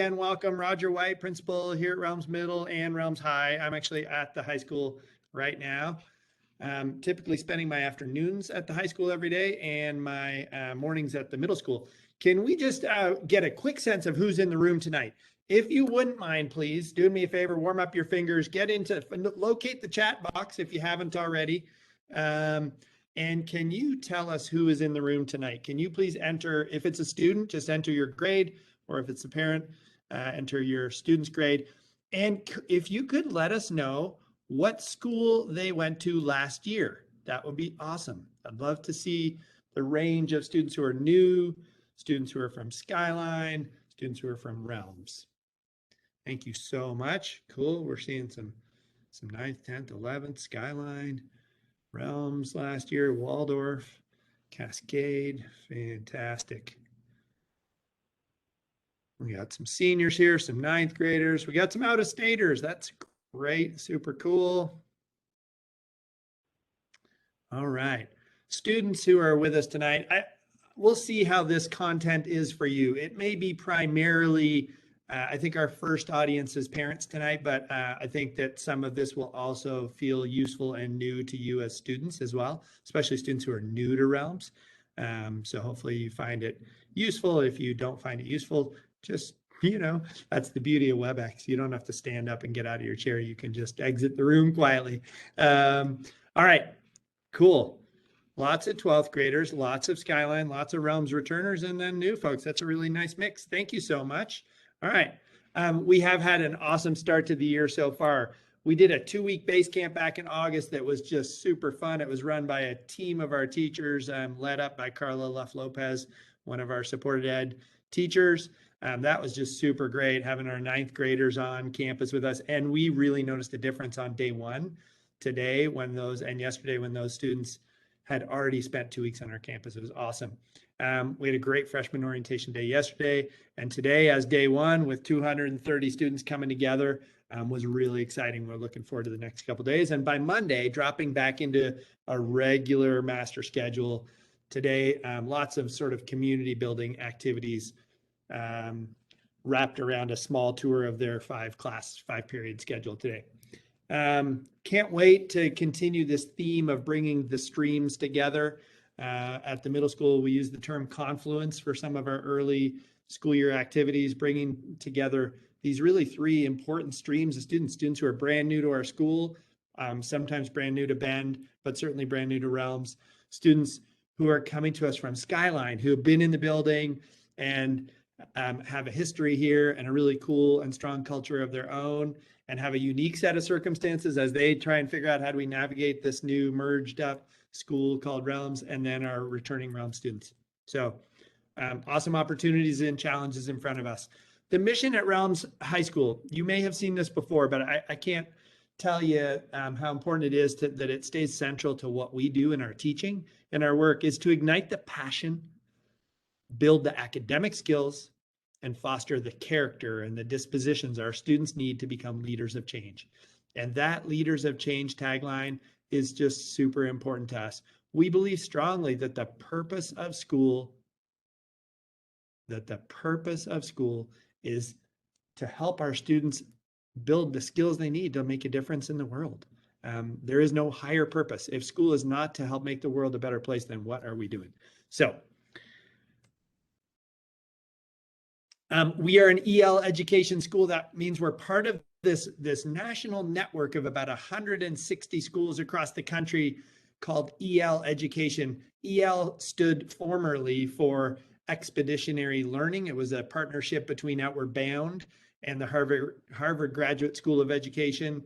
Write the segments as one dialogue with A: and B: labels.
A: Again, welcome. Roger White, principal here at Realms Middle and Realms High. I'm actually at the high school right now. Typically spending my afternoons at the high school every day and my mornings at the middle school. Can we just get a quick sense of who's in the room tonight? If you wouldn't mind, please do me a favor, warm up your fingers, locate the chat box if you haven't already. And can you tell us who is in the room tonight? Can you please enter, if it's a student, just enter your grade, or if it's a parent, enter your student's grade. And if you could let us know what school they went to last year, that would be awesome. I'd love to see the range of students who are new, students who are from Skyline, students who are from Realms. Thank you so much. Cool. We're seeing some 9th, 10th, 11th, Skyline, Realms last year, Waldorf, Cascade. Fantastic. We got some seniors here, some 9th graders. We got some out-of-staters. That's great. Super cool. All right. Students who are with us tonight, we'll see how this content is for you. It may be primarily, I think our first audience is parents tonight, but I think that some of this will also feel useful and new to you as students as well, especially students who are new to Realms. So hopefully you find it useful. If you don't find it useful, just, that's the beauty of WebEx. You don't have to stand up and get out of your chair. You can just exit the room quietly. All right, cool. Lots of 12th graders, lots of Skyline, lots of Realms returners, and then new folks. That's a really nice mix. Thank you so much. All right. We have had an awesome start to the year so far. We did a 2-week base camp back in August that was just super fun. It was run by a team of our teachers, led up by Carla Luff Lopez, one of our supported ed teachers. That was just super great, having our 9th graders on campus with us. And we really noticed a difference on day one today and yesterday when those students had already spent 2 weeks on our campus. It was awesome. We had a great freshman orientation day yesterday, and today as day one with 230 students coming together was really exciting. We're looking forward to the next couple of days. And by Monday, dropping back into a regular master schedule. Today, lots of sort of community building activities wrapped around a small tour of their 5-period schedule today. Can't wait to continue this theme of bringing the streams together. At the middle school, we use the term confluence for some of our early school year activities, bringing together these really 3 important streams of students who are brand new to our school, sometimes brand new to Bend, but certainly brand new to Realms, students who are coming to us from Skyline, who have been in the building and have a history here and a really cool and strong culture of their own, and have a unique set of circumstances as they try and figure out how do we navigate this new merged up school called Realms, and then our returning Realms students. So awesome opportunities and challenges in front of us. The mission at Realms High School, you may have seen this before, but I can't tell you how important it is that it stays central to what we do in our teaching and our work, is to ignite the passion, build the academic skills, and foster the character and the dispositions our students need to become leaders of change. And that leaders of change tagline is just super important to us. We believe strongly that the purpose of school is to help our students build the skills they need to make a difference in the world. There is no higher purpose. If school is not to help make the world a better place, then what are we doing? So we are an EL education school. That means we're part of this national network of about 160 schools across the country called EL education. EL stood formerly for Expeditionary Learning. It was a partnership between Outward Bound and the Harvard Graduate School of Education,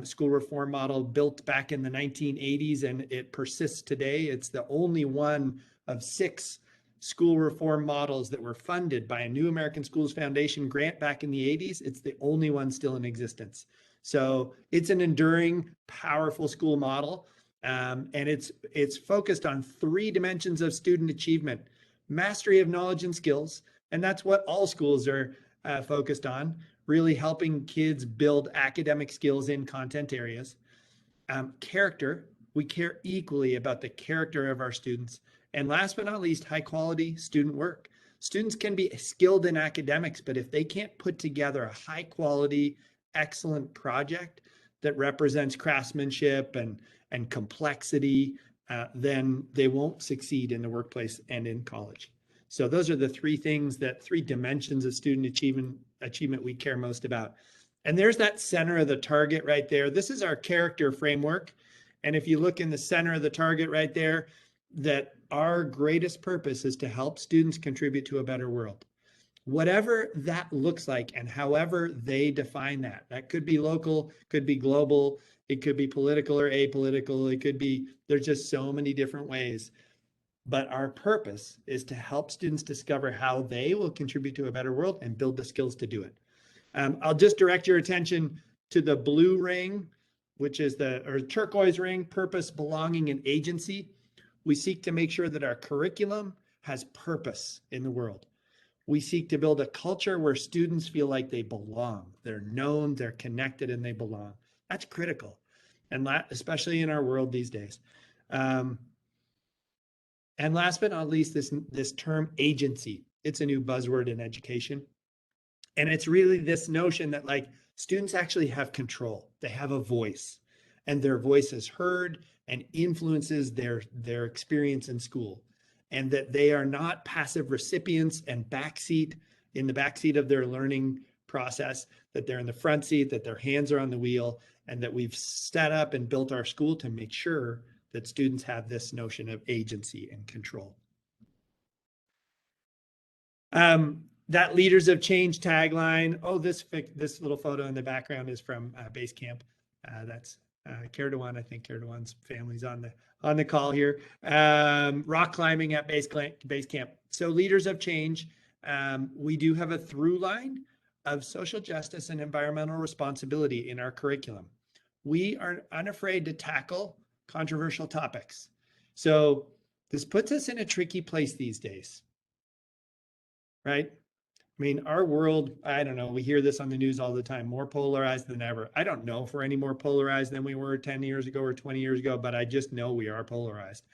A: school reform model built back in the 1980s, and it persists today. It's the only one of 6 school reform models that were funded by a New American Schools Foundation grant back in the 80s. It's the only one still in existence. So it's an enduring, powerful school model. And it's focused on 3 dimensions of student achievement: mastery of knowledge and skills. And that's what all schools are focused on, really helping kids build academic skills in content areas. Character, we care equally about the character of our students. And last but not least, high quality student work. Students can be skilled in academics, but if they can't put together a high quality, excellent project that represents craftsmanship and complexity, then they won't succeed in the workplace and in college. So those are the three dimensions of student achievement we care most about. And there's that center of the target right there. This is our character framework. And if you look in the center of the target right there, that our greatest purpose is to help students contribute to a better world. Whatever that looks like and however they define that, that could be local, could be global, it could be political or apolitical, it could be, there's just so many different ways. But our purpose is to help students discover how they will contribute to a better world and build the skills to do it. I'll just direct your attention to the blue ring, which is or turquoise ring, purpose, belonging, and agency. We seek to make sure that our curriculum has purpose in the world. We seek to build a culture where students feel like they belong. They're known, they're connected, and they belong. That's critical, and especially in our world these days. And last but not least, this term agency. It's a new buzzword in education. And it's really this notion that like students actually have control. They have a voice, and their voice is heard and influences their experience in school. And that they are not passive recipients and in the backseat of their learning process, that they're in the front seat, that their hands are on the wheel, and that we've set up and built our school to make sure that students have this notion of agency and control. That Leaders of Change tagline. Oh, this little photo in the background is from base camp. That's Kerdawan. I think Kerdawan's family's on the call here. Rock climbing at base camp. So Leaders of Change. We do have a through line of social justice and environmental responsibility in our curriculum. We are unafraid to tackle controversial topics. So this puts us in a tricky place these days, right? I mean, our world, I don't know, we hear this on the news all the time, more polarized than ever. I don't know if we're any more polarized than we were 10 years ago or 20 years ago, but I just know we are polarized.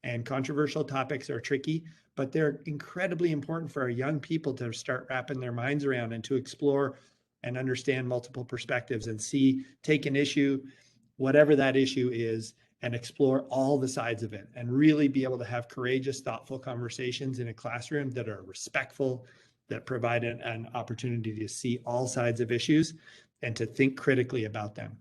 A: And controversial topics are tricky, but they're incredibly important for our young people to start wrapping their minds around and to explore and understand multiple perspectives and take an issue, whatever that issue is, and explore all the sides of it and really be able to have courageous, thoughtful conversations in a classroom that are respectful, that provide an opportunity to see all sides of issues and to think critically about them.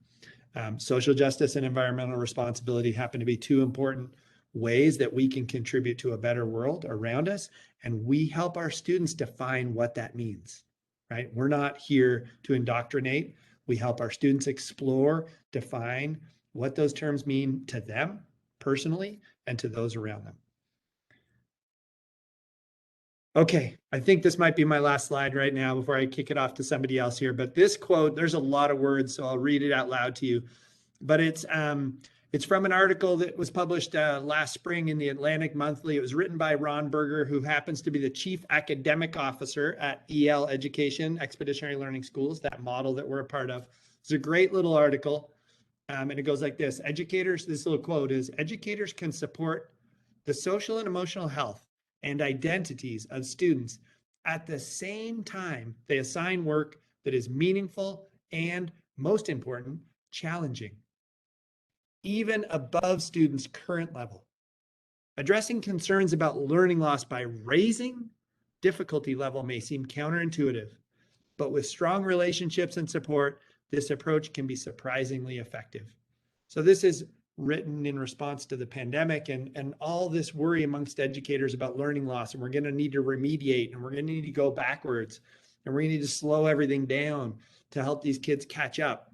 A: Social justice and environmental responsibility happen to be two important ways that we can contribute to a better world around us, and we help our students define what that means, right? We're not here to indoctrinate. We help our students explore, define what those terms mean to them personally and to those around them. Okay, I think this might be my last slide right now before I kick it off to somebody else here. But this quote, there's a lot of words, so I'll read it out loud to you. But it's from an article that was published last spring in the Atlantic Monthly. It was written by Ron Berger, who happens to be the Chief Academic Officer at EL Education, Expeditionary Learning Schools, that model that we're a part of. It's a great little article. And it goes like this. This little quote is, educators can support the social and emotional health and identities of students at the same time they assign work that is meaningful and, most important, challenging, even above students' current level. Addressing concerns about learning loss by raising difficulty level may seem counterintuitive, but with strong relationships and support, this approach can be surprisingly effective. So this is written in response to the pandemic and all this worry amongst educators about learning loss. And we're going to need to remediate, and we're going to need to go backwards, and we're going to need to slow everything down to help these kids catch up.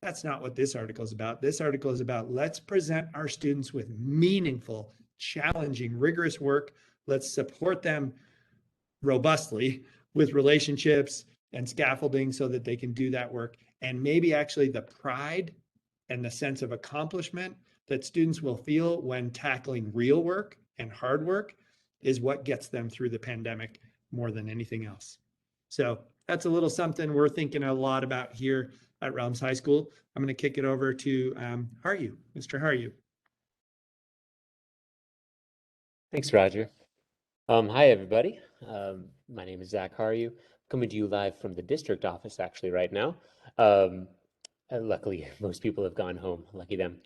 A: That's not what this article is about. This article is about, let's present our students with meaningful, challenging, rigorous work. Let's support them robustly with relationships and scaffolding so that they can do that work. And maybe actually the pride and the sense of accomplishment that students will feel when tackling real work and hard work is what gets them through the pandemic more than anything else. So that's a little something we're thinking a lot about here at Realms High School. I'm going to kick it over to Haryu, Mr. Haryu.
B: Thanks, Roger. Hi, everybody. My name is Zach. How are you? Coming to you live from the district office actually right now. Um, Luckily, most people have gone home. Lucky them.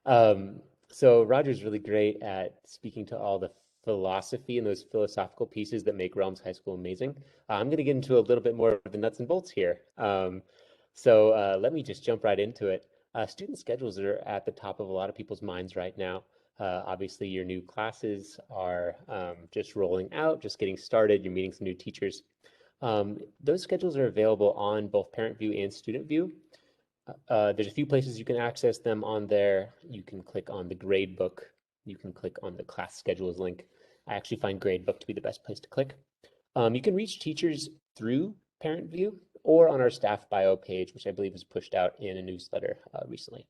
B: Um, so Roger's really great at speaking to all the philosophy and those philosophical pieces that make Realms High School amazing. I'm going to get into a little bit more of the nuts and bolts here. Let me just jump right into it. Student schedules are at the top of a lot of people's minds right now. Obviously, your new classes are just rolling out, just getting started. You're meeting some new teachers. Those schedules are available on both Parent View and Student View. There's a few places you can access them on there. You can click on the gradebook. You can click on the class schedules link. I actually find gradebook to be the best place to click. You can reach teachers through Parent View or on our staff bio page, which I believe was pushed out in a newsletter recently.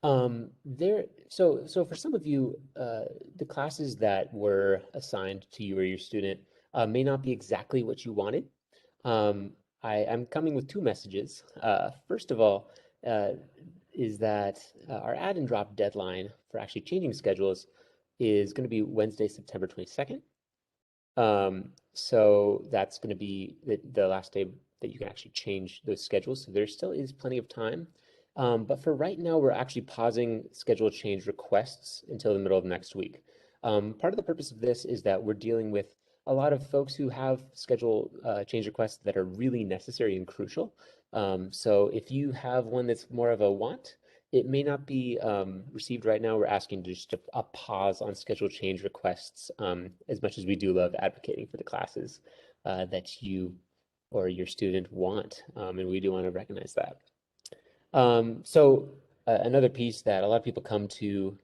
B: So for some of you, the classes that were assigned to you or your student may not be exactly what you wanted. Um, I'm coming with two messages. First of all, uh, is that our add and drop deadline for actually changing schedules is going to be Wednesday, September 22nd. So that's going to be the last day that you can actually change those schedules. So there still is plenty of time. But for right now, we're actually pausing schedule change requests until the middle of next week. Part of the purpose of this is that we're dealing with a lot of folks who have schedule change requests that are really necessary and crucial. So if you have one that's more of a want, it may not be received right now. We're asking just a pause on schedule change requests, as much as we do love advocating for the classes that you or your student want, and we do want to recognize that. Another piece that a lot of people come to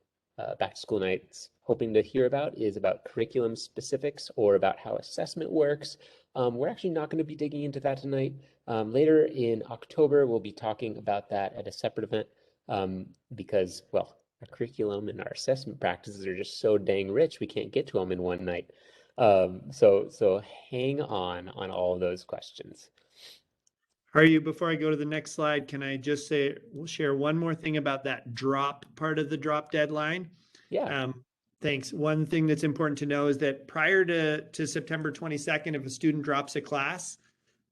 B: back to school nights hoping to hear about is about curriculum specifics or about how assessment works. We're actually not going to be digging into that tonight. Later in October, we'll be talking about that at a separate event because, well, our curriculum and our assessment practices are just so dang rich, we can't get to them in one night. So hang on all of those questions.
A: Are you, before I go to the next slide, can I just say, we'll share one more thing about that drop part of the drop deadline?
B: Yeah.
A: Thanks. One thing that's important to know is that prior to September 22nd, if a student drops a class,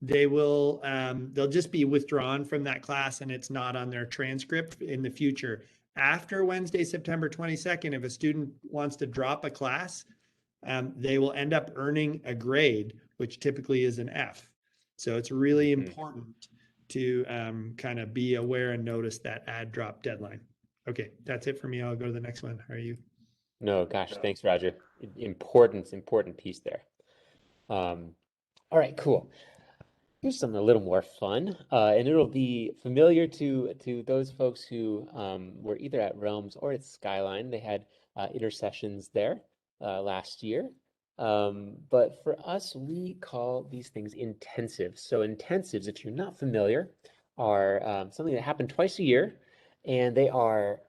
A: they'll just be withdrawn from that class and it's not on their transcript in the future. After Wednesday, September 22nd, if a student wants to drop a class, they will end up earning a grade, which typically is an F. So it's really important to kind of be aware and notice that add drop deadline. Okay, that's it for me. I'll go to the next one. How are you?
B: No, gosh, thanks, Roger. Important piece there. All right, cool. Here's something a little more fun, and it'll be familiar to those folks who were either at Realms or at Skyline. They had intersessions there last year. But for us, we call these things intensives. So intensives, if you're not familiar, are something that happen twice a year, and they are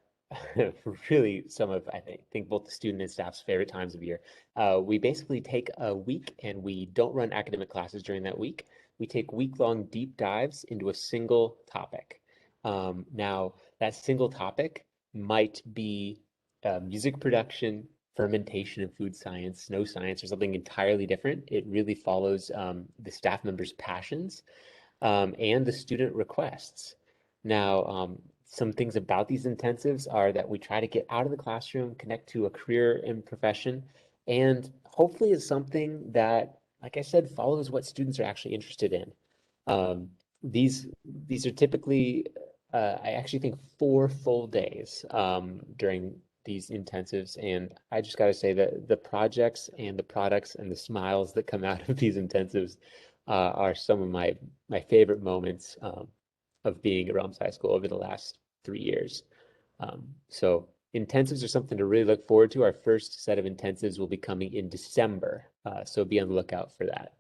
B: really some of, I think, both the student and staff's favorite times of year. We basically take a week and we don't run academic classes during that week. We take week-long deep dives into a single topic. Now, that single topic might be music production, fermentation and food science, snow science, or something entirely different. It really follows the staff members' passions and the student requests. Now, some things about these intensives are that we try to get out of the classroom, connect to a career and profession, and hopefully is something that, like I said, follows what students are actually interested in. Um, these are typically, I actually think 4 full days during these intensives, and I just got to say that the projects and the products and the smiles that come out of these intensives are some of my favorite moments of being at Realms High School over the last 3 years. So intensives are something to really look forward to. Our first set of intensives will be coming in December, so be on the lookout for that.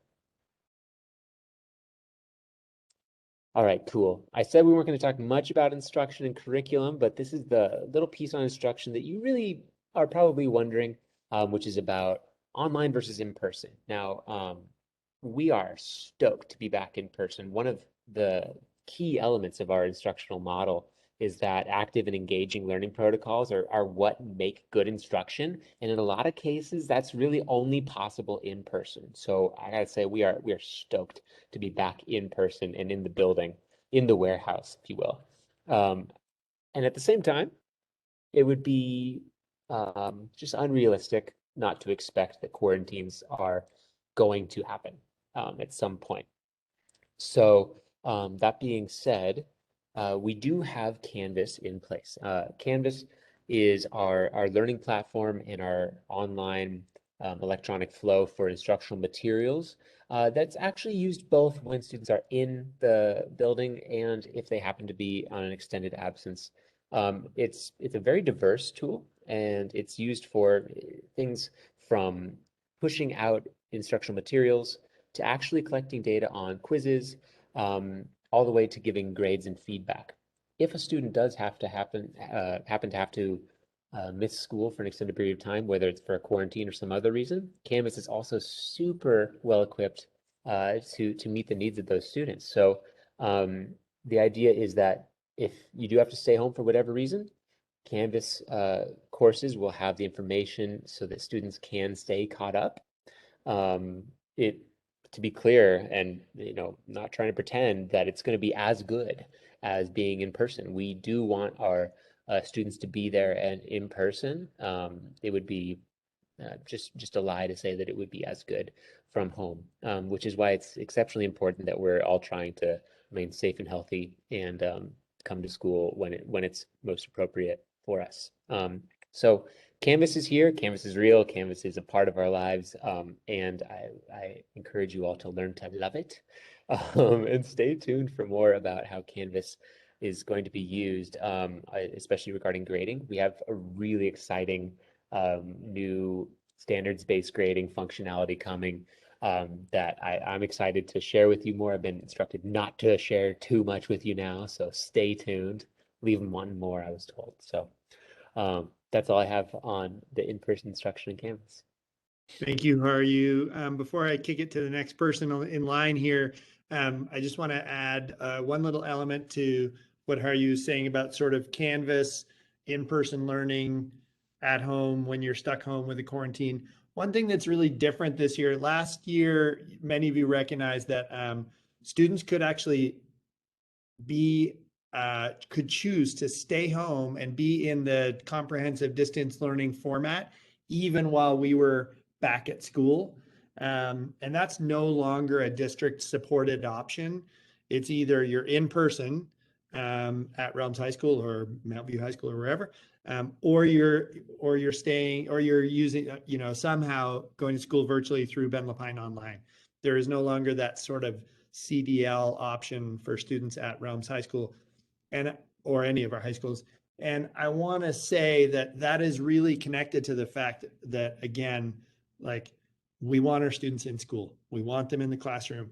B: All right, cool. I said we weren't going to talk much about instruction and curriculum, but this is the little piece on instruction that you really are probably wondering, which is about online versus in person. Now, we are stoked to be back in person. One of the key elements of our instructional model is that active and engaging learning protocols are what make good instruction. And in a lot of cases, that's really only possible in person. So I gotta say, we are stoked to be back in person and in the building, in the warehouse, if you will. And at the same time, it would be just unrealistic not to expect that quarantines are going to happen at some point. So that being said, we do have Canvas in place. Canvas is our learning platform and our online electronic flow for instructional materials. That's actually used both when students are in the building and if they happen to be on an extended absence. It's a very diverse tool, and it's used for things from pushing out instructional materials to actually collecting data on quizzes, all the way to giving grades and feedback. If a student does happen to have to miss school for an extended period of time, whether it's for a quarantine or some other reason, Canvas is also super well equipped to meet the needs of those students. So the idea is that if you do have to stay home for whatever reason, Canvas courses will have the information so that students can stay caught up. It to be clear, and not trying to pretend that it's going to be as good as being in person. We do want our students to be there and in person. It would be just a lie to say that it would be as good from home, which is why it's exceptionally important that we're all trying to remain safe and healthy and come to school when it's most appropriate for us. So Canvas is here. Canvas is real. Canvas is a part of our lives, and I encourage you all to learn to love it. And stay tuned for more about how Canvas is going to be used, especially regarding grading. We have a really exciting new standards-based grading functionality coming that I'm excited to share with you more. I've been instructed not to share too much with you now, so stay tuned. Leave them wanting more, I was told. So that's all I have on the in-person instruction in Canvas.
A: Thank you. How are you? Before I kick it to the next person in line here, I just want to add one little element to what Haryu is saying about sort of Canvas, in-person learning at home when you're stuck home with the quarantine. One thing that's really different this year, last year, many of you recognize that students could actually be could choose to stay home and be in the comprehensive distance learning format even while we were back at school. And that's no longer a district supported option. It's either you're in person at Realms High School or Mount View High School or wherever, or you're staying or you're using somehow going to school virtually through Ben Lapine Online. There is no longer that sort of CDL option for students at Realms High School and or any of our high schools. And I want to say that that is really connected to the fact that, again, like we want our students in school. We want them in the classroom.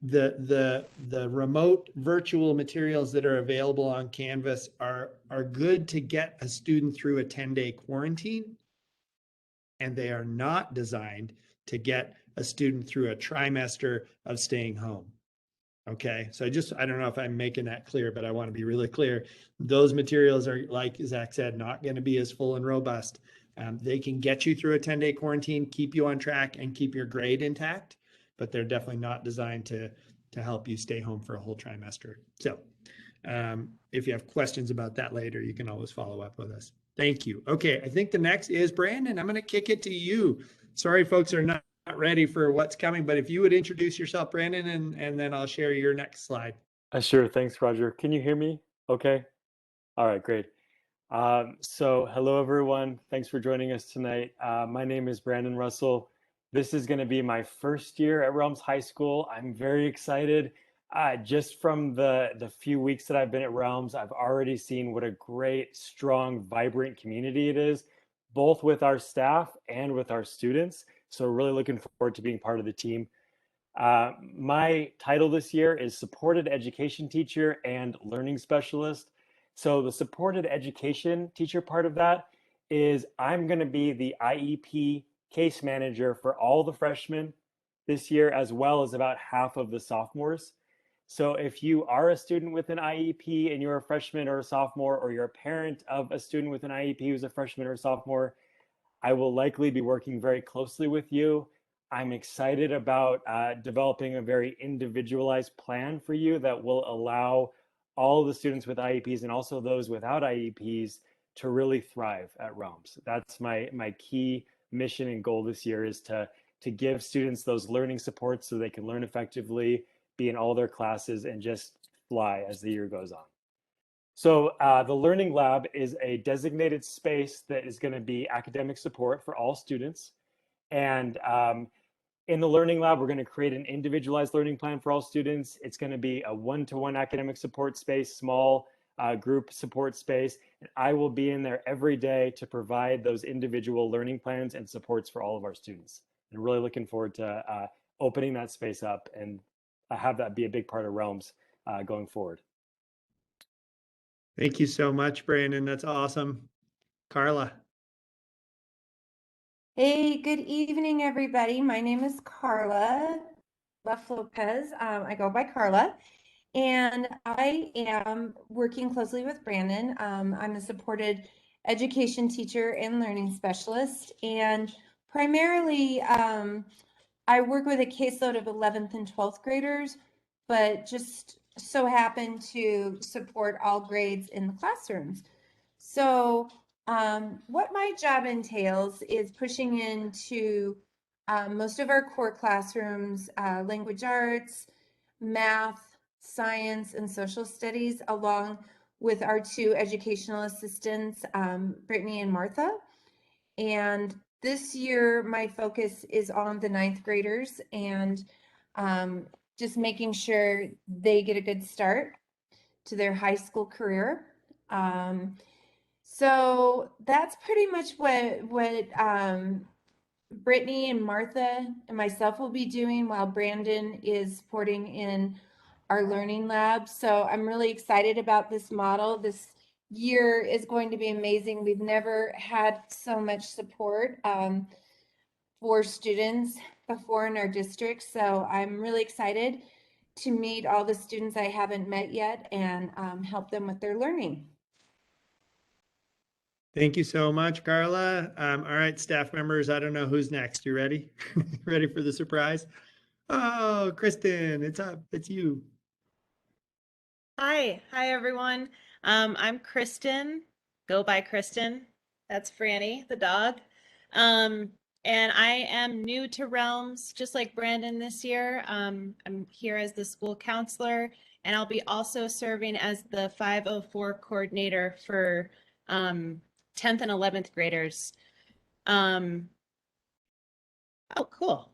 A: The remote virtual materials that are available on Canvas are good to get a student through a 10-day quarantine, and they are not designed to get a student through a trimester of staying home. Okay, so I don't know if I'm making that clear, but I want to be really clear. Those materials are, like Zach said, not going to be as full and robust. They can get you through a 10-day quarantine, keep you on track, and keep your grade intact, but they're definitely not designed to help you stay home for a whole trimester. So if you have questions about that later, you can always follow up with us. Thank you. Okay, I think the next is Brandon. I'm going to kick it to you. Sorry, folks are not ready for what's coming, but if you would introduce yourself, Brandon, and then I'll share your next slide.
C: Sure. Thanks, Roger. Can you hear me? Okay. All right, great. So hello, everyone. Thanks for joining us tonight. My name is Brandon Russell. This is going to be my first year at Realms High School. I'm very excited. Just from the few weeks that I've been at Realms, I've already seen what a great, strong, vibrant community it is, both with our staff and with our students. So really looking forward to being part of the team. My title this year is Supported Education Teacher and Learning Specialist. So the supported education teacher part of that is I'm going to be the IEP case manager for all the freshmen this year, as well as about half of the sophomores. So if you are a student with an IEP and you're a freshman or a sophomore, or you're a parent of a student with an IEP who's a freshman or a sophomore, I will likely be working very closely with you. I'm excited about developing a very individualized plan for you that will allow all the students with IEPs and also those without IEPs to really thrive at Realms. That's my key mission and goal this year, is to give students those learning supports so they can learn effectively, be in all their classes, and just fly as the year goes on. So the Learning Lab is a designated space that is going to be academic support for all students. And in the Learning Lab, we're going to create an individualized learning plan for all students. It's going to be a one-to-one academic support space, small group support space. And I will be in there every day to provide those individual learning plans and supports for all of our students. And really looking forward to opening that space up and have that be a big part of Realms going forward.
A: Thank you so much, Brandon. That's awesome. Carla.
D: Hey, good evening, everybody. My name is Carla Left Lopez. I go by Carla, and I am working closely with Brandon. I'm a supported education teacher and learning specialist, and primarily I work with a caseload of 11th and 12th graders, but just so happen to support all grades in the classrooms. So what my job entails is pushing into most of our core classrooms, language arts, math, science, and social studies, along with our two educational assistants, Brittany and Martha. And this year, my focus is on the 9th graders and just making sure they get a good start to their high school career. So that's pretty much what Brittany and Martha and myself will be doing, while Brandon is supporting in our learning lab. So I'm really excited about this model. This year is going to be amazing. We've never had so much support for students before in our district. So I'm really excited to meet all the students I haven't met yet and help them with their learning.
A: Thank you so much, Carla. All right, staff members, I don't know who's next. You ready? Ready for the surprise? Oh, Kristen, it's up. It's you.
E: Hi everyone. I'm Kristen. Go by Kristen. That's Franny, the dog. And I am new to Realms, just like Brandon this year. I'm here as the school counselor, and I'll be also serving as the 504 coordinator for 10th and 11th graders. Oh, cool.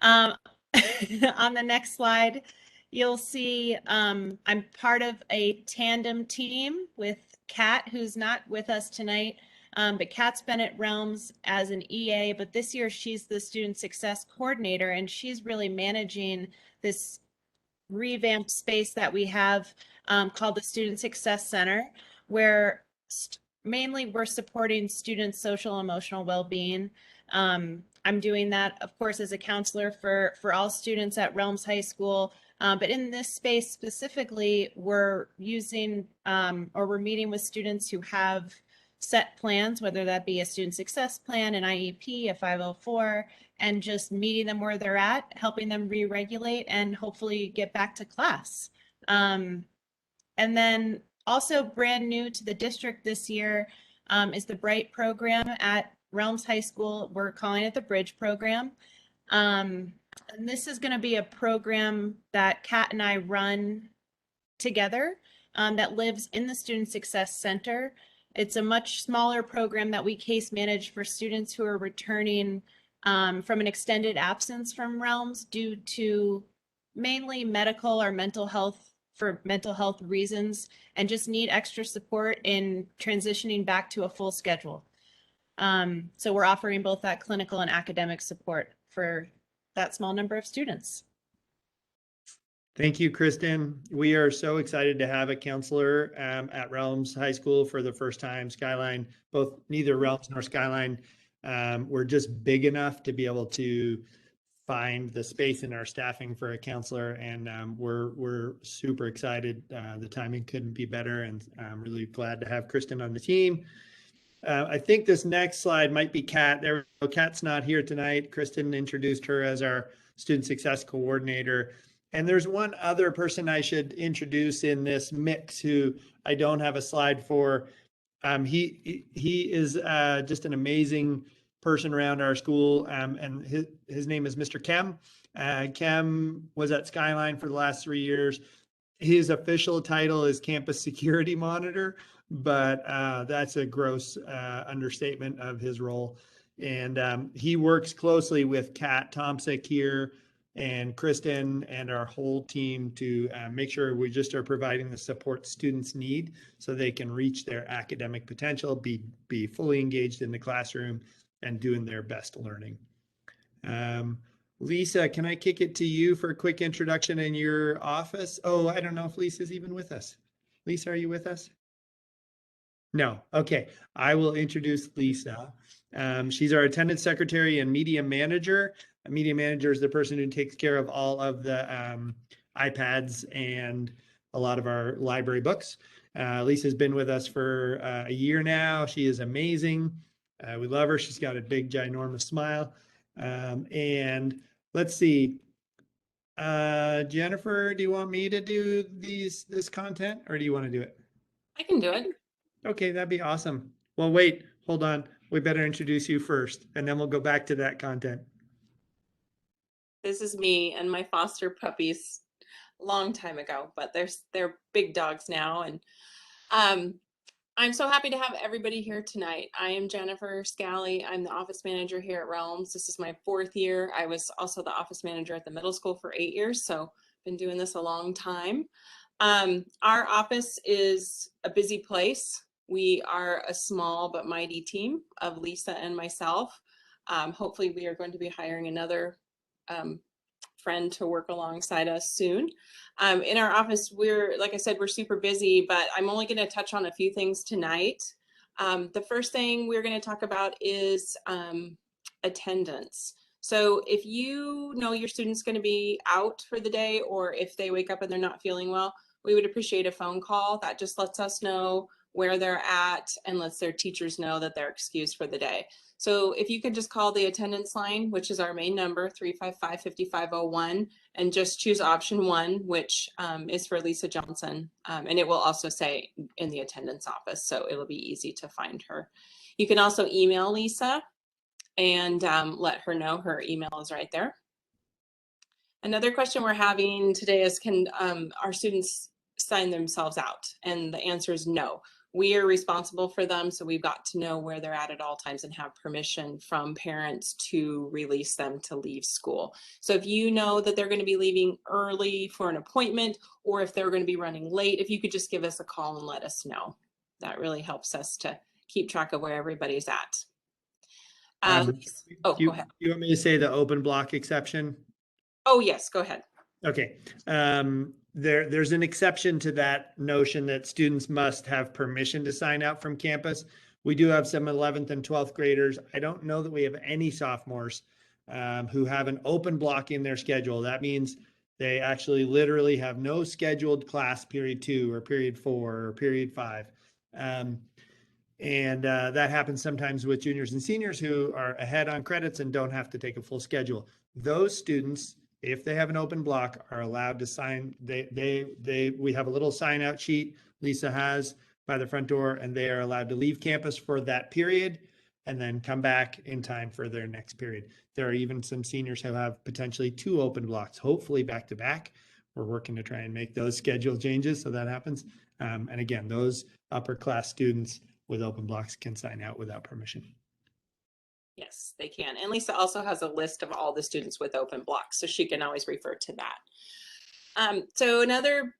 E: On the next slide, you'll see I'm part of a tandem team with Kat, who's not with us tonight, but Kat's been at Realms as an EA, but this year she's the student success coordinator, and she's really managing this revamped space that we have called the Student Success Center, where mainly we're supporting students' social and emotional well-being. I'm doing that, of course, as a counselor for all students at Realms High School. But in this space specifically, we're using or we're meeting with students who have set plans, whether that be a student success plan, an IEP, a 504, and just meeting them where they're at, helping them re-regulate and hopefully get back to class. And then also brand new to the district this year is the Bright program at Realms High School. We're calling it the Bridge program. And this is going to be a program that Kat and I run together that lives in the Student Success Center. It's a much smaller program that we case manage for students who are returning from an extended absence from Realms due to mainly medical or mental health reasons, and just need extra support in transitioning back to a full schedule. So we're offering both that clinical and academic support for that small number of students.
A: Thank you, Kristen. We are so excited to have a counselor at Realms High School for the first time. Skyline, neither Realms nor Skyline were just big enough to be able to find the space in our staffing for a counselor, and we're super excited. The timing couldn't be better, and I'm really glad to have Kristen on the team. I think this next slide might be Kat. There, Kat's not here tonight. Kristen introduced her as our student success coordinator. And there's one other person I should introduce in this mix who I don't have a slide for. He is just an amazing person around our school, and his name is Mr. Kem. Kem was at Skyline for the last 3 years. His official title is Campus Security Monitor, but that's a gross understatement of his role. And he works closely with Kat Tomsick here and Kristen and our whole team to make sure we just are providing the support students need so they can reach their academic potential, be fully engaged in the classroom, and doing their best learning. Lisa, can I kick it to you for a quick introduction in your office? Oh, I don't know if Lisa's even with us. Lisa, are you with us? No. Okay. I will introduce Lisa. She's our attendance secretary and media manager. A media manager is the person who takes care of all of the iPads and a lot of our library books. Lisa's been with us for a year now. She is amazing. We love her. She's got a big, ginormous smile. And let's see. Jennifer, do you want me to do this content, or do you want to do it?
F: I can do it.
A: Okay, that'd be awesome. Well, wait, hold on. We better introduce you first, and then we'll go back to that content.
F: This is me and my foster puppies a long time ago, but they're big dogs now. And I'm so happy to have everybody here tonight. I am Jennifer Scally. I'm the office manager here at Realms. This is my 4th year. I was also the office manager at the middle school for 8 years, so been doing this a long time. Our office is a busy place. We are a small but mighty team of Lisa and myself. Hopefully we are going to be hiring another friend to work alongside us soon. In our office, like I said, we're super busy, but I'm only going to touch on a few things tonight. The first thing we're going to talk about is attendance. So if you know your student's going to be out for the day, or if they wake up and they're not feeling well, we would appreciate a phone call. That just lets us know where they're at and lets their teachers know that they're excused for the day. So if you could just call the attendance line, which is our main number, 355-5501, and just choose option 1, which is for Lisa Johnson. And it will also say in the attendance office, so it'll be easy to find her. You can also email Lisa and let her know. Her email is right there. Another question we're having today is, can our students sign themselves out? And the answer is no. We are responsible for them, so we've got to know where they're at all times and have permission from parents to release them to leave school. So if you know that they're going to be leaving early for an appointment, or if they're going to be running late, if you could just give us a call and let us know. That really helps us to keep track of where everybody's at. Go ahead.
A: You want me to say the open block exception?
F: Oh, yes, go ahead.
A: Okay. There's an exception to that notion that students must have permission to sign out from campus. We do have some 11th and 12th graders. I don't know that we have any sophomores who have an open block in their schedule. That means they actually literally have no scheduled class period 2 or period 4 or period 5. And that happens sometimes with juniors and seniors who are ahead on credits and don't have to take a full schedule. Those students, if they have an open block, are allowed to sign. We have a little sign out sheet Lisa has by the front door, and they are allowed to leave campus for that period and then come back in time for their next period. There are even some seniors who have potentially 2 open blocks, hopefully back to back. We're working to try and make those schedule changes so that happens. And again, those upper class students with open blocks can sign out without permission.
F: Yes, they can. And Lisa also has a list of all the students with open blocks, so she can always refer to that. So another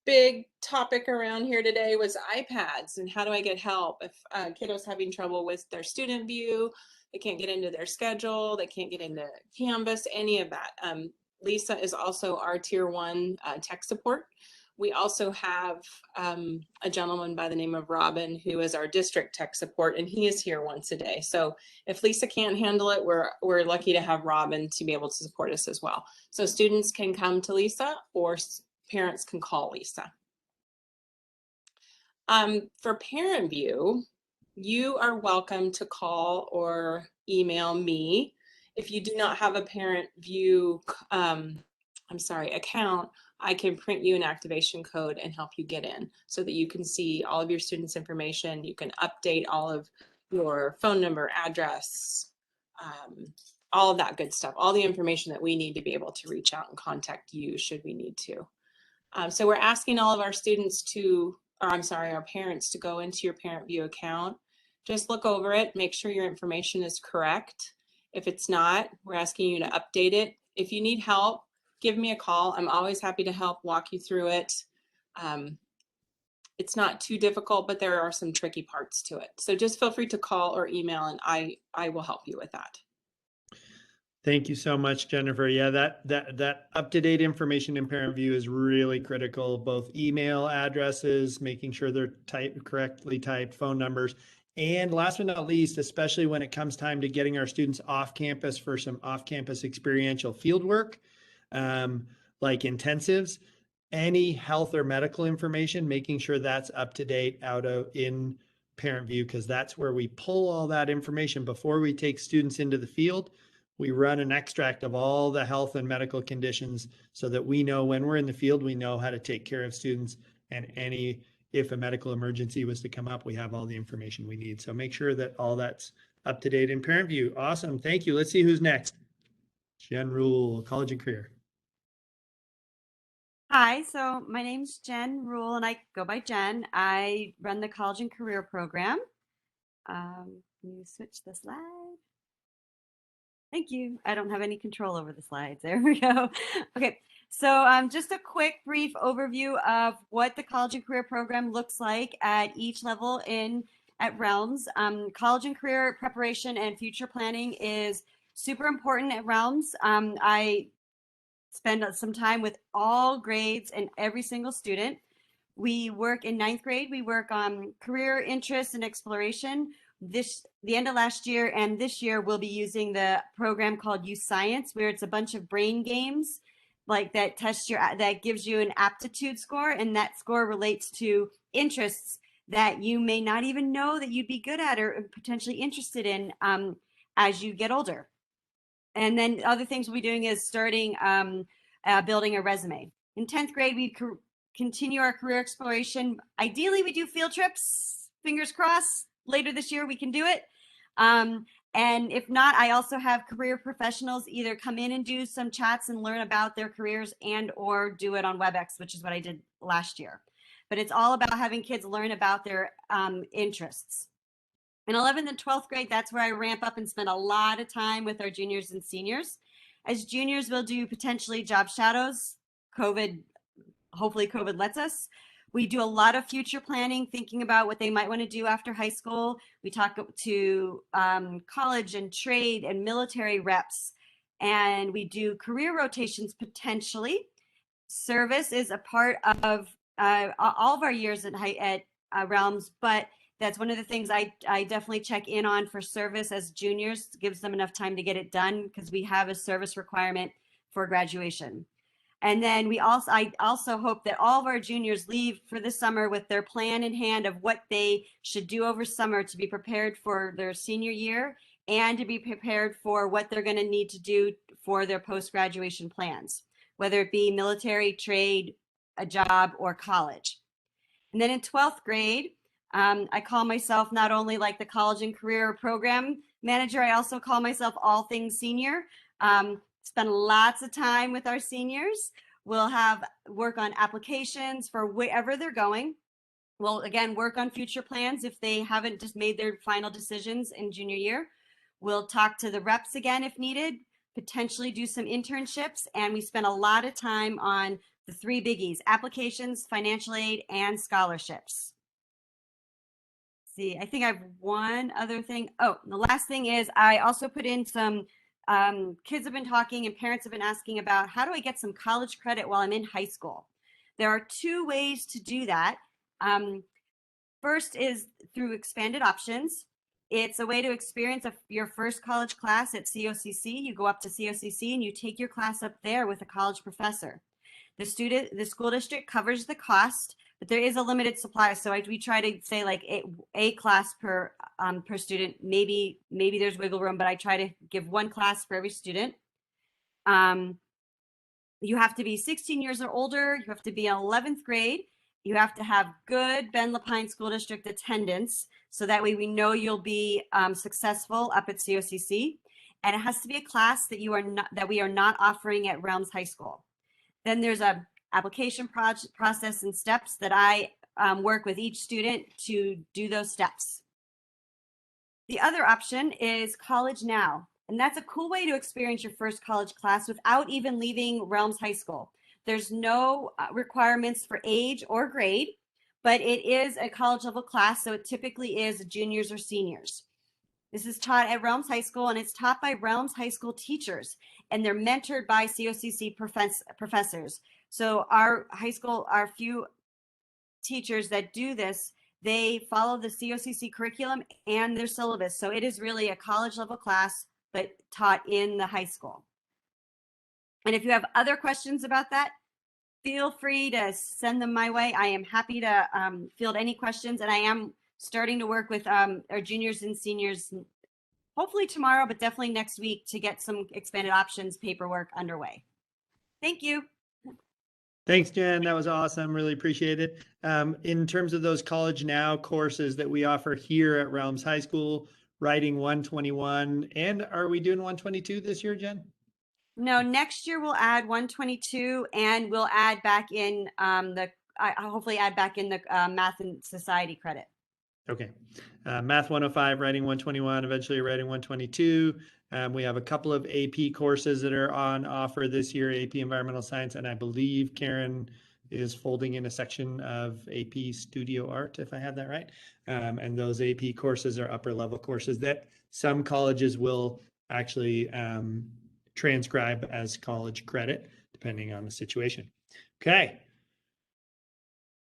F: big topic around here today was iPads and how do I get help if kiddos having trouble with their student view, they can't get into their schedule, they can't get into Canvas, any of that. Lisa is also our tier 1 tech support. We also have a gentleman by the name of Robin, who is our district tech support, and he is here once a day. So if Lisa can't handle it, we're lucky to have Robin to be able to support us as well. So students can come to Lisa, or parents can call Lisa. For parent view, you are welcome to call or email me. If you do not have a parent view, account, I can print you an activation code and help you get in so that you can see all of your students' information. You can update all of your phone number, address, all of that good stuff, all the information that we need to be able to reach out and contact you should we need to. So we're asking all of our students to, our parents to go into your parent view account. Just look over it, make sure your information is correct. If it's not, we're asking you to update it. If you need help, give me a call. I'm always happy to help walk you through it. It's not too difficult, but there are some tricky parts to it. So just feel free to call or email, and I will help you with that.
A: Thank you so much, Jennifer. Yeah, that up-to-date information in Parent View is really critical, both email addresses, making sure they're correctly typed, phone numbers, and last but not least, especially when it comes time to getting our students off campus for some off-campus experiential field work, like intensives, any health or medical information, making sure that's up to date in Parent View, because that's where we pull all that information before we take students into the field. We run an extract of all the health and medical conditions so that we know when we're in the field, we know how to take care of students, and if a medical emergency was to come up, we have all the information we need. So make sure that all that's up to date in Parent View. Awesome. Thank you. Let's see who's next. Jen Rule, College and Career.
G: Hi, so my name's Jen Rule and I go by Jen. I run the College and Career program. Can you switch the slide? Thank you. I don't have any control over the slides. There we go. Okay, so just a quick brief overview of what the College and Career program looks like at each level at Realms. College and career preparation and future planning is super important at Realms. I spend some time with all grades and every single student. We work in 9th grade. We work on career interests and exploration. The end of last year and this year, we'll be using the program called Youth Science, where it's a bunch of brain games like that that gives you an aptitude score, and that score relates to interests that you may not even know that you'd be good at or potentially interested in as you get older. And then other things we'll be doing is starting building a resume. In 10th grade, we continue our career exploration. Ideally, we do field trips, fingers crossed. Later this year, we can do it. And if not, I also have career professionals either come in and do some chats and learn about their careers and or do it on WebEx, which is what I did last year. But it's all about having kids learn about their interests. In 11th and 12th grade, that's where I ramp up and spend a lot of time with our juniors and seniors. As juniors, we'll do potentially job shadows. Hopefully COVID lets us. We do a lot of future planning, thinking about what they might want to do after high school. We talk to college and trade and military reps, and we do career rotations potentially. Service is a part of all of our years at Realms, but that's one of the things I definitely check in on for service as juniors. Gives them enough time to get it done because we have a service requirement for graduation. And then I also hope that all of our juniors leave for the summer with their plan in hand of what they should do over summer to be prepared for their senior year and to be prepared for what they're going to need to do for their post-graduation plans, whether it be military, trade, a job, or college. And then in 12th grade, I call myself not only like the college and career program manager, I also call myself all things senior. Spend lots of time with our seniors. We'll have work on applications for wherever they're going. We'll again work on future plans if they haven't just made their final decisions in junior year. We'll talk to the reps again if needed, potentially do some internships, and we spend a lot of time on the 3 biggies: applications, financial aid, and scholarships. See, I think I have one other thing. Oh, the last thing is I also put in some kids have been talking and parents have been asking about how do I get some college credit while I'm in high school? There are two ways to do that. First is through expanded options. It's a way to experience your first college class at COCC. You go up to COCC and you take your class up there with a college professor. The school district covers the cost, but there is a limited supply. So we try to say like a class per student. Maybe there's wiggle room, but I try to give one class for every student. You have to be 16 years or older. You have to be in 11th grade. You have to have good Ben Lapine School District attendance. So that way we know you'll be successful up at COCC. And it has to be a class that we are not offering at Realms High School. Then there's a application process and steps that I work with each student to do those steps. The other option is College Now. And that's a cool way to experience your first college class without even leaving Realms High School. There's no requirements for age or grade, but it is a college level class. So it typically is juniors or seniors. This is taught at Realms High School, and it's taught by Realms High School teachers, and they're mentored by COCC professors. So our few teachers that do this, they follow the COCC curriculum and their syllabus. So it is really a college level class, but taught in the high school. And if you have other questions about that, feel free to send them my way. I am happy to field any questions, and I am starting to work with our juniors and seniors, hopefully tomorrow, but definitely next week, to get some expanded options paperwork underway. Thank you.
A: Thanks, Jen. That was awesome. Really appreciate it. In terms of those College Now courses that we offer here at Realms High School, writing 121, and are we doing 122 this year, Jen?
G: No, next year we'll add 122, and we'll add back in hopefully add back in the math and society credit.
A: Okay. Math 105, writing 121, eventually writing 122. We have a couple of AP courses that are on offer this year, AP Environmental Science, and I believe Karen is folding in a section of AP Studio Art, if I have that right. And those AP courses are upper level courses that some colleges will actually transcribe as college credit, depending on the situation. Okay.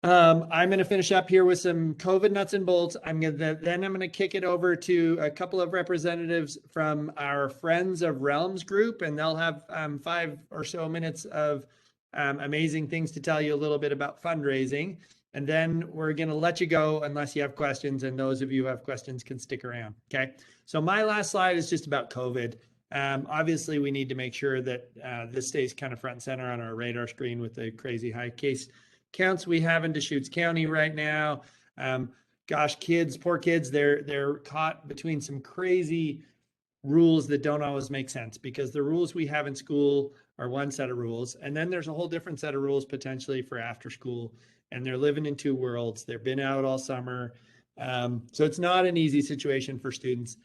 A: I'm going to finish up here with some COVID nuts and bolts. I'm going to kick it over to a couple of representatives from our Friends of Realms group, and they'll have 5 or so minutes of amazing things to tell you a little bit about fundraising. And then we're going to let you go unless you have questions, and those of you who have questions can stick around. Okay. So my last slide is just about COVID. Obviously, we need to make sure that this stays kind of front and center on our radar screen with the crazy high case counts we have in Deschutes County right now. Gosh, poor kids, they're caught between some crazy rules that don't always make sense, because the rules we have in school are one set of rules, and then there's a whole different set of rules potentially for after school, and they're living in two worlds. They've been out all summer. So it's not an easy situation for students,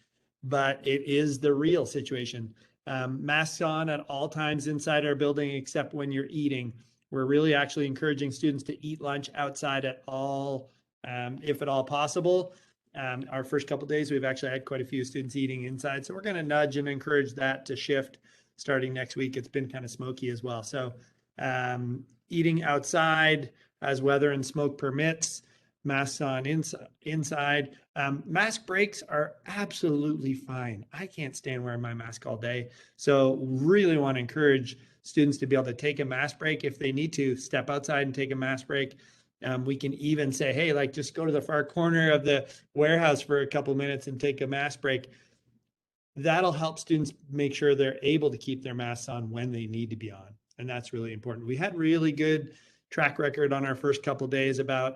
A: but it is the real situation. Masks on at all times inside our building, except when you're eating. We're really actually encouraging students to eat lunch outside at all, if at all possible. Our first couple of days, we've actually had quite a few students eating inside. So we're going to nudge and encourage that to shift starting next week. It's been kind of smoky as well. So eating outside as weather and smoke permits, masks on inside. Mask breaks are absolutely fine. I can't stand wearing my mask all day. So really want to encourage students to be able to take a mask break if they need to step outside and take a mask break. We can even say, hey, like just go to the far corner of the warehouse for a couple minutes and take a mask break. That'll help students make sure they're able to keep their masks on when they need to be on. And that's really important. We had really good track record on our first couple of days about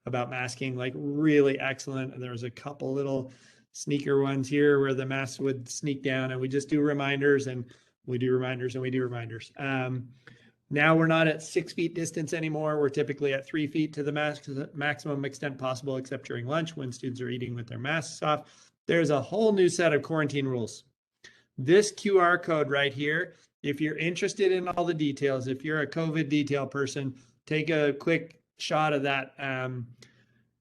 A: masking, like really excellent. And there was a couple little sneaker ones here where the masks would sneak down, and we just do reminders, and we do reminders, and we do reminders. Now we're not at 6 feet distance anymore. We're typically at 3 feet to the maximum extent possible, except during lunch when students are eating with their masks off. There's a whole new set of quarantine rules. This QR code right here, if you're interested in all the details, if you're a COVID detail person, take a quick shot of that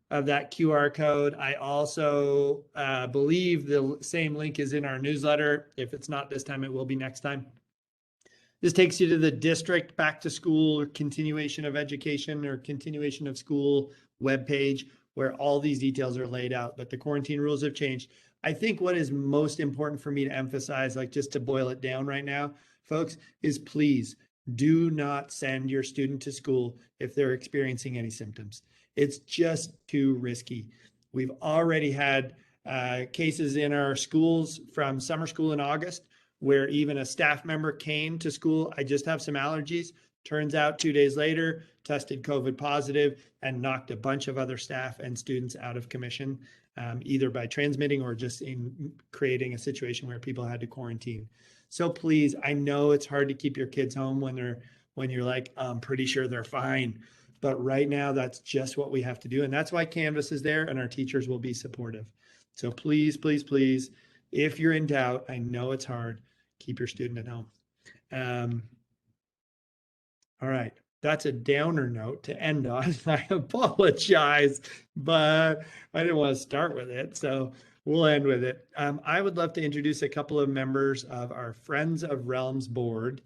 A: QR code. I also believe the same link is in our newsletter. If it's not this time, it will be next time. This takes you to the district back to school or continuation of education or continuation of school webpage where all these details are laid out, but the quarantine rules have changed. I think what is most important for me to emphasize, like just to boil it down right now, folks, is please do not send your student to school if they're experiencing any symptoms. It's just too risky. We've already had cases in our schools from summer school in August where even a staff member came to school. I just have some allergies. Turns out 2 days later, tested COVID positive and knocked a bunch of other staff and students out of commission, either by transmitting or just in creating a situation where people had to quarantine. So please, I know it's hard to keep your kids home when you're like, I'm pretty sure they're fine. But right now, that's just what we have to do. And that's why Canvas is there and our teachers will be supportive. So please, please, please, if you're in doubt, I know it's hard, keep your student at home. All right, that's a downer note to end on. I apologize, but I didn't want to start with it, so we'll end with it. I would love to introduce a couple of members of our Friends of Realms board.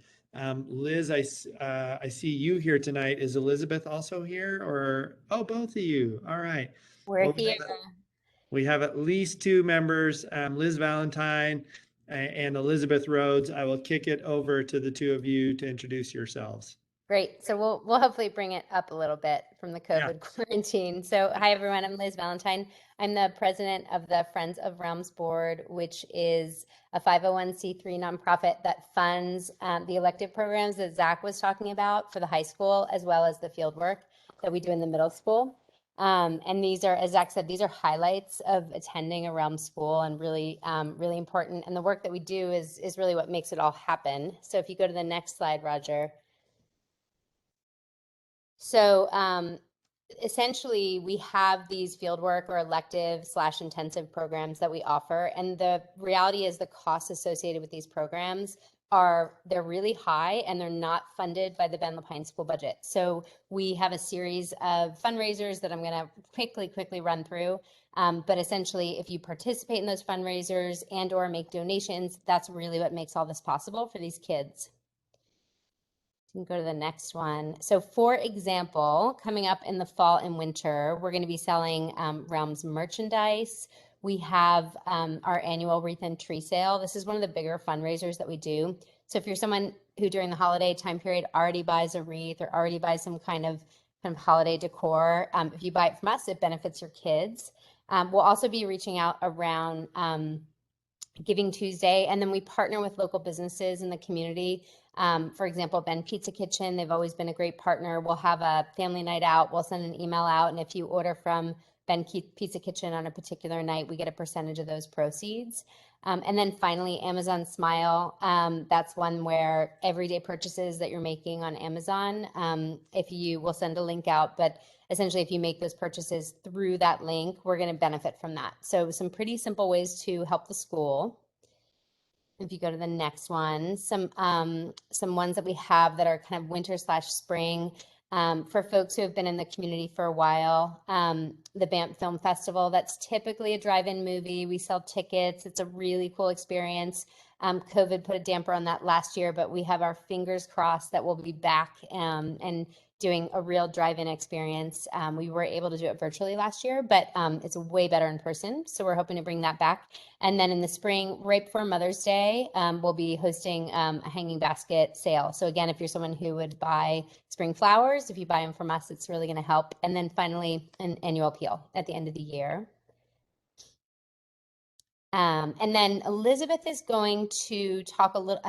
A: Liz, I see you here tonight. Is Elizabeth also here, or oh, both of you? All right.
H: We're
A: Well,
H: here.
A: we have at least two members, Liz Valentine and Elizabeth Rhodes. I will kick it over to the two of you to introduce yourselves.
H: Great. So we'll hopefully bring it up a little bit from the COVID quarantine. So hi, everyone. I'm Liz Valentine. I'm the president of the Friends of Realms Board, which is a 501c3 nonprofit that funds the elective programs that Zach was talking about for the high school, as well as the field work that we do in the middle school. And these are, as Zach said, these are highlights of attending a Realm school and really, really important. And the work that we do is really what makes it all happen. So if you go to the next slide, Roger. So essentially, we have these fieldwork or elective / intensive programs that we offer. And the reality is the costs associated with these programs they're really high and they're not funded by the Ben Lapine School budget. So we have a series of fundraisers that I'm going to quickly run through. But essentially, if you participate in those fundraisers and or make donations, that's really what makes all this possible for these kids. You can go to the next one. So for example, coming up in the fall and winter, we're going to be selling Realms merchandise. We have our annual Wreath and Tree Sale. This is one of the bigger fundraisers that we do. So if you're someone who during the holiday time period already buys a wreath or already buys some kind of holiday decor, if you buy it from us, it benefits your kids. We'll also be reaching out around Giving Tuesday, and then we partner with local businesses in the community. For example, Ben Pizza Kitchen, they've always been a great partner. We'll have a family night out. We'll send an email out, and if you order from Ben Pizza Kitchen on a particular night, we get a percentage of those proceeds. And then finally, Amazon Smile. That's one where everyday purchases that you're making on Amazon, if you will send a link out, but essentially if you make those purchases through that link, we're going to benefit from that. So some pretty simple ways to help the school. If you go to the next one, some ones that we have that are kind of winter / spring. For folks who have been in the community for a while, the Banff Film Festival, that's typically a drive-in movie. We sell tickets. It's a really cool experience. COVID put a damper on that last year, but we have our fingers crossed that we'll be back and doing a real drive-in experience. We were able to do it virtually last year, but it's way better in person. So we're hoping to bring that back. And then in the spring, right before Mother's Day, we'll be hosting a hanging basket sale. So again, if you're someone who would buy spring flowers, if you buy them from us, it's really going to help. And then finally, an annual appeal at the end of the year. And then Elizabeth is going to talk a little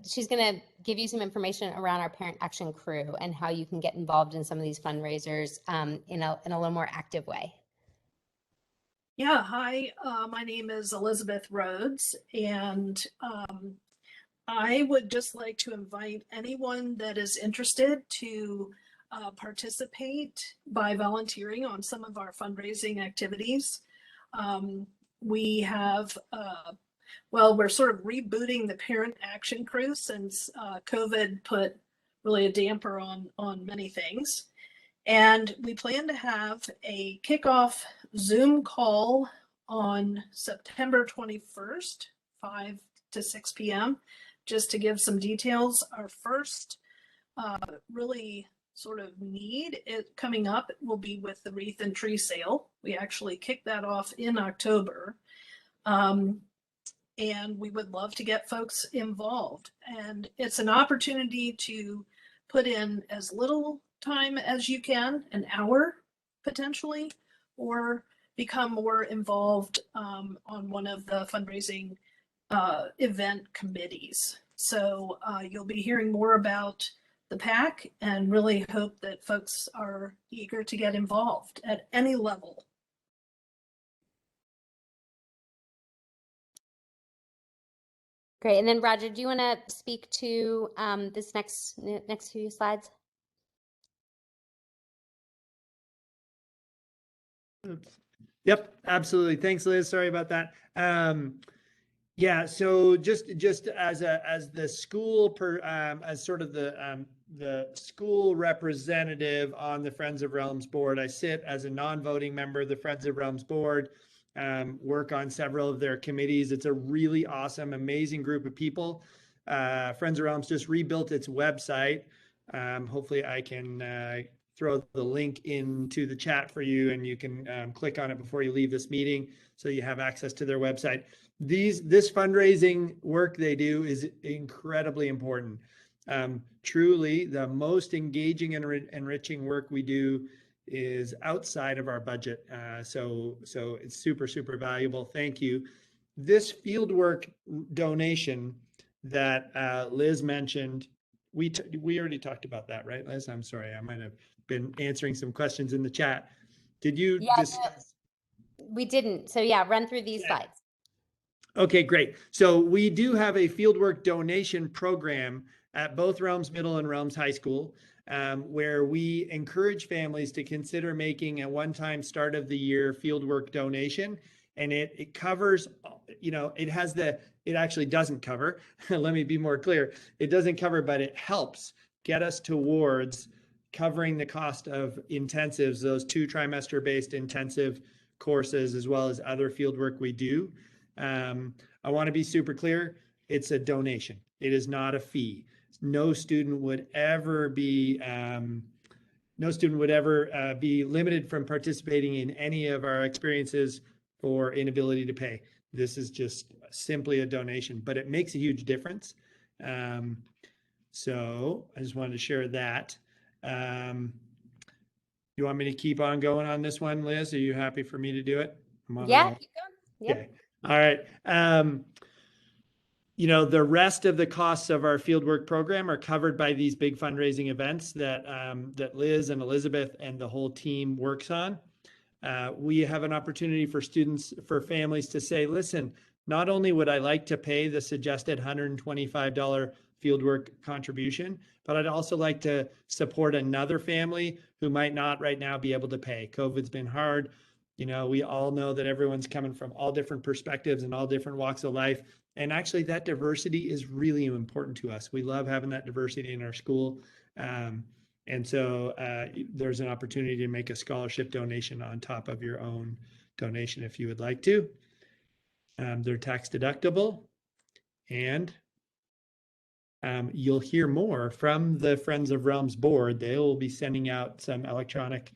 H: she's going to give you some information around our Parent Action Crew and how you can get involved in some of these fundraisers in a little more active way.
I: Yeah, hi, my name is Elizabeth Rhodes, and I would just like to invite anyone that is interested to participate by volunteering on some of our fundraising activities. We have, we're sort of rebooting the Parent Action Crew since COVID put really a damper on many things. And we plan to have a kickoff Zoom call on September 21st, 5 to 6 p.m. just to give some details, our first really sort of need it coming up will be with the wreath and tree sale. We actually kicked that off in October. And we would love to get folks involved. And it's an opportunity to put in as little time as you can, an hour potentially, or become more involved on one of the fundraising event committees. So you'll be hearing more about the PAC and really hope that folks are eager to get involved at any level.
H: Great. And then Roger, do you want to speak to this next few slides?
A: Yep, absolutely. Thanks, Liz. Sorry about that. Yeah, so just as the school as sort of the school representative on the Friends of Realms board, I sit as a non-voting member of the Friends of Realms board, work on several of their committees. It's a really awesome, amazing group of people. Friends of Realms just rebuilt its website. Hopefully I can throw the link into the chat for you, and you can click on it before you leave this meeting so you have access to their website. This fundraising work they do is incredibly important. Truly, the most engaging and enriching work we do is outside of our budget. So it's super, super valuable. Thank you. This fieldwork donation that Liz mentioned, we already talked about that, right, Liz? I'm sorry, I might have been answering some questions in the chat. Did you discuss?
H: We didn't. So yeah, run through these slides.
A: Okay, great. So we do have a fieldwork donation program at both Realms Middle and Realms High School, where we encourage families to consider making a one-time start of the year fieldwork donation. And it covers, it actually doesn't cover, let me be more clear. It doesn't cover, but it helps get us towards covering the cost of intensives, those 2 trimester-based intensive courses, as well as other fieldwork we do. I want to be super clear. It's a donation. It is not a fee. No student would ever be limited from participating in any of our experiences for inability to pay. This is just simply a donation, but it makes a huge difference. So I just wanted to share that. You want me to keep on going on this one, Liz? Are you happy for me to do it?
H: Yeah, keep going. Yep.
A: Okay. All right. The rest of the costs of our fieldwork program are covered by these big fundraising events that Liz and Elizabeth and the whole team works on. We have an opportunity for families to say, listen, not only would I like to pay the suggested $125 fieldwork contribution, but I'd also like to support another family who might not right now be able to pay. COVID's been hard. We all know that everyone's coming from all different perspectives and all different walks of life. And actually that diversity is really important to us. We love having that diversity in our school. And so there's an opportunity to make a scholarship donation on top of your own donation if you would like to. They're tax deductible, and you'll hear more from the Friends of Realms board. They will be sending out some electronic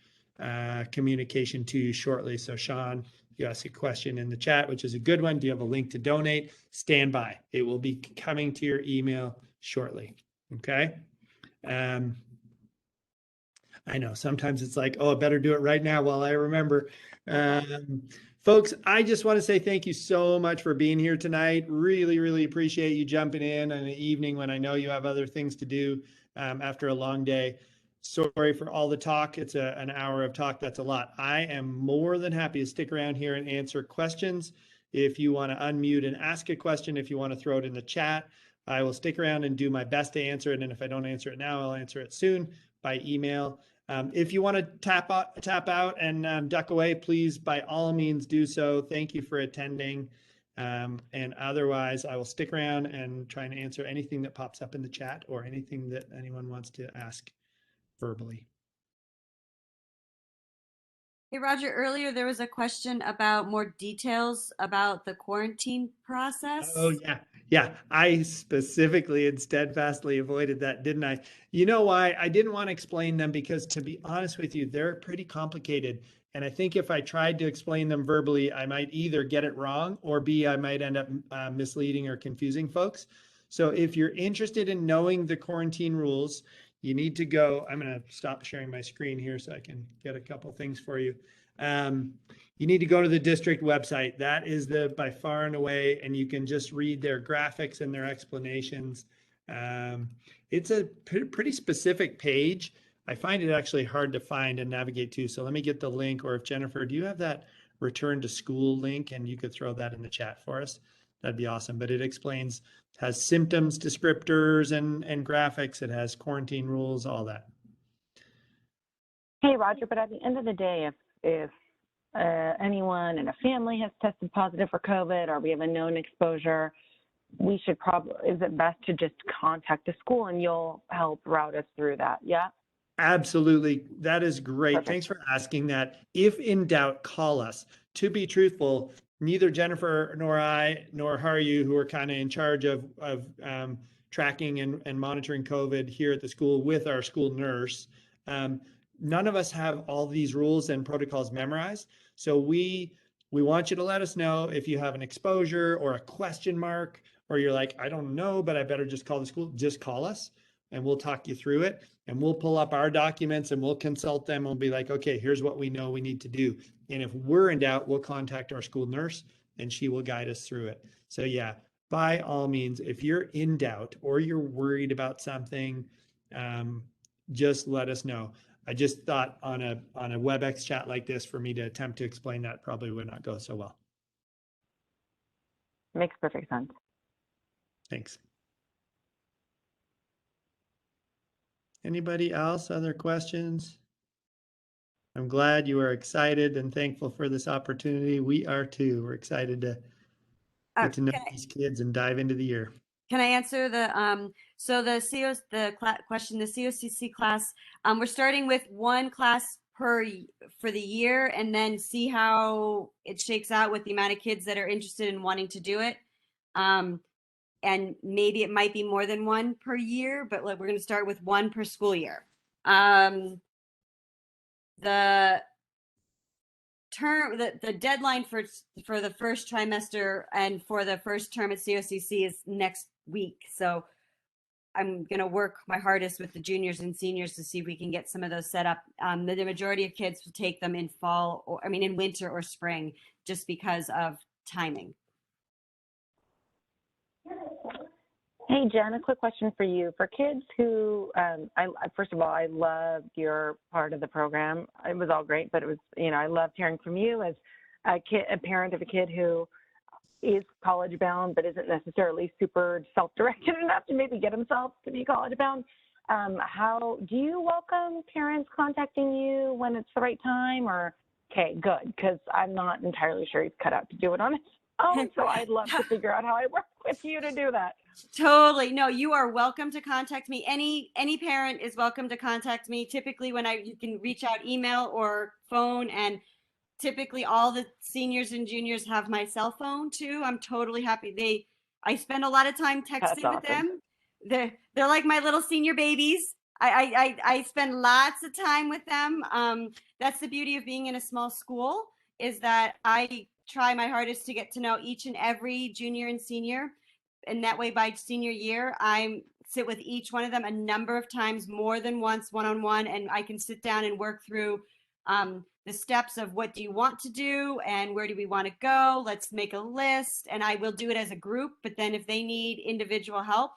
A: communication to you shortly. So Sean, you asked a question in the chat, which is a good one. Do you have a link to donate? Stand by. It will be coming to your email shortly. Okay. I know sometimes it's like, oh, I better do it right now while I remember. Folks, I just want to say thank you so much for being here tonight. Really, really appreciate you jumping in an evening when I know you have other things to do after a long day. Sorry for all the talk. It's an hour of talk. That's a lot. I am more than happy to stick around here and answer questions. If you want to unmute and ask a question, if you want to throw it in the chat, I will stick around and do my best to answer it. And if I don't answer it now, I'll answer it soon by email. If you want to tap out and duck away, please, by all means, do so. Thank you for attending. And otherwise, I will stick around and try and answer anything that pops up in the chat or anything that anyone wants to ask verbally.
G: Hey, Roger, earlier there was a question about more details about the quarantine process.
A: Oh, yeah. Yeah. I specifically and steadfastly avoided that, didn't I? You know why? I didn't want to explain them because, to be honest with you, they're pretty complicated. And I think if I tried to explain them verbally, I might either get it wrong or B, I might end up misleading or confusing folks. So if you're interested in knowing the quarantine rules, you need to go. I'm going to stop sharing my screen here so I can get a couple things for you. You need to go to the district website. That is the by far and away, and you can just read their graphics and their explanations. It's a pretty specific page. I find it actually hard to find and navigate to. So let me get the link, or if Jennifer, do you have that return to school link and you could throw that in the chat for us? That'd be awesome. But it explains, has symptoms, descriptors, and graphics. It has quarantine rules, all that.
J: Hey, Roger, but at the end of the day, if anyone in a family has tested positive for COVID or we have a known exposure, we should probably, is it best to just contact the school and you'll help route us through that? Yeah.
A: Absolutely. That is great.
J: Perfect.
A: Thanks for asking that. If in doubt, call us. To be truthful, neither Jennifer nor I nor Haru, who are kind of in charge of tracking and monitoring COVID here at the school with our school nurse, none of us have all these rules and protocols memorized. So we want you to let us know if you have an exposure or a question mark, or you're like, I don't know, but I better just call the school. Just call us and we'll talk you through it. And we'll pull up our documents and we'll consult them. We'll be like, okay, here's what we know we need to do. And if we're in doubt, we'll contact our school nurse and she will guide us through it. So yeah, by all means, if you're in doubt or you're worried about something, just let us know. I just thought on a WebEx chat like this, for me to attempt to explain that probably would not go so well.
J: Makes perfect sense.
A: Thanks. Anybody else? Other questions? I'm glad you are excited and thankful for this opportunity. We are too. We're excited to get to know these kids and dive into the year.
G: Can I answer the so the question, the COCC class, we're starting with one class for the year and then see how it shakes out with the amount of kids that are interested in wanting to do it. And maybe it might be more than one per year, but like we're going to start with one per school year. The term, the deadline for the first trimester and for the first term at COCC is next week. So I'm going to work my hardest with the juniors and seniors to see if we can get some of those set up. The majority of kids will take them in fall, or I mean in winter or spring, just because of timing.
J: Hey, Jen, a quick question for you. For kids who, first of all, I loved your part of the program. It was all great, but it was, I loved hearing from you as a parent of a kid who is college bound, but isn't necessarily super self-directed enough to maybe get himself to be college bound. How do you welcome parents contacting you when it's the right time? Or, okay, good, because I'm not entirely sure he's cut out to do it on his own. So I'd love to figure out how I work with you to do that.
G: Totally. No, you are welcome to contact me. Any parent is welcome to contact me. Typically you can reach out email or phone, and typically all the seniors and juniors have my cell phone too. I'm totally happy. I spend a lot of time texting with them. They're like my little senior babies. I spend lots of time with them. That's the beauty of being in a small school, is that I try my hardest to get to know each and every junior and senior. And that way by senior year, I sit with each one of them a number of times, more than once, one-on-one, and I can sit down and work through the steps of what do you want to do and where do we want to go? Let's make a list. And I will do it as a group, but then if they need individual help,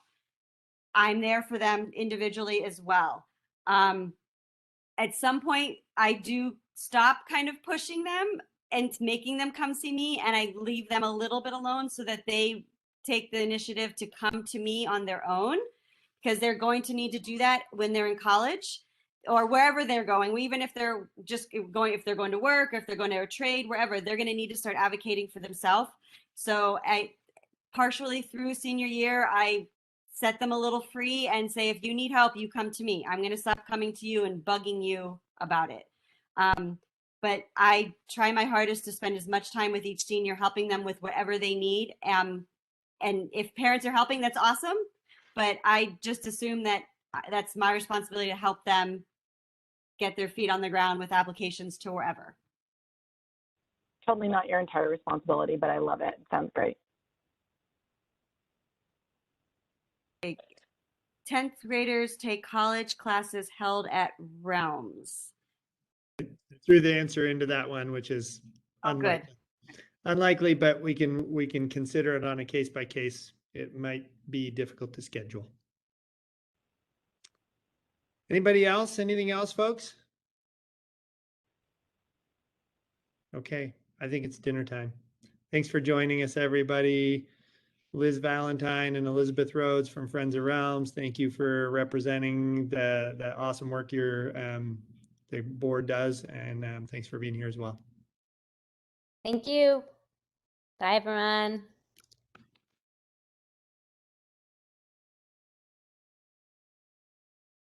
G: I'm there for them individually as well. At some point, I do stop kind of pushing them and making them come see me, and I leave them a little bit alone so that they take the initiative to come to me on their own, because they're going to need to do that when they're in college or wherever they're going. Even if they're just going, if they're going to work, or if they're going to a trade, wherever, they're going to need to start advocating for themselves. So partially through senior year, I set them a little free and say, if you need help, you come to me. I'm going to stop coming to you and bugging you about it. but I try my hardest to spend as much time with each senior, helping them with whatever they need. And if parents are helping, that's awesome. But I just assume that that's my responsibility to help them get their feet on the ground with applications to wherever.
J: Totally not your entire responsibility, but I love it. Sounds great.
G: 10th graders take college classes held at Realms.
A: Threw the answer into that one, which is
G: Oh, good.
A: unlikely, but we can consider it on a case by case. It might be difficult to schedule. Anybody else? Anything else, folks? Okay, I think it's dinner time. Thanks for joining us, everybody. Liz Valentine and Elizabeth Rhodes from Friends of Realms. Thank you for representing the awesome work your the board does, and thanks for being here as well.
H: Thank you. Bye, everyone.